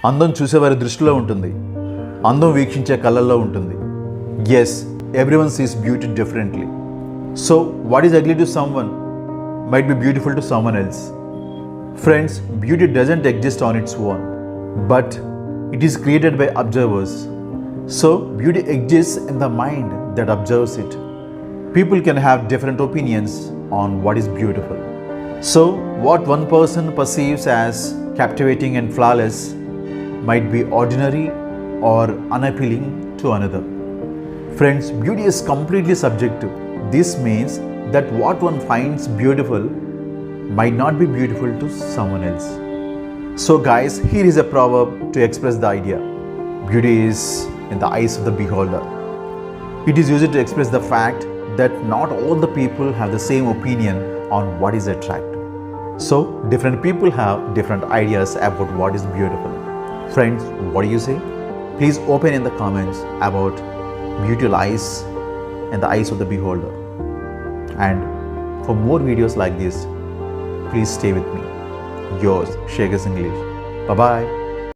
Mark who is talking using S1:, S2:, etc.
S1: అందం చూసేవారి దృష్టిలో ఉంటుంది, అందం వీక్షించే కళ్ళల్లో ఉంటుంది. Yes, everyone sees beauty differently. So, what is ugly to someone might be beautiful to someone else. Friends, beauty doesn't exist on its own, but it is created by observers. So, beauty exists in the mind that observes it. People can have different opinions on what is beautiful. So, what one person perceives as captivating and flawless might be ordinary or unappealing to another. Friends, beauty is completely subjective. This means that what one finds beautiful might not be beautiful to someone else. So guys, here is a proverb to express the idea. Beauty is in the eyes of the beholder. It is used to express the fact that not all the people have the same opinion on what is attractive. So different people have different ideas about what is beautiful. Friends, what do you say? Please open in the comments about beauty lies in the eyes of the beholder. And for more videos like this, please stay with me. Yours, SEKHAR'S English. Bye-bye.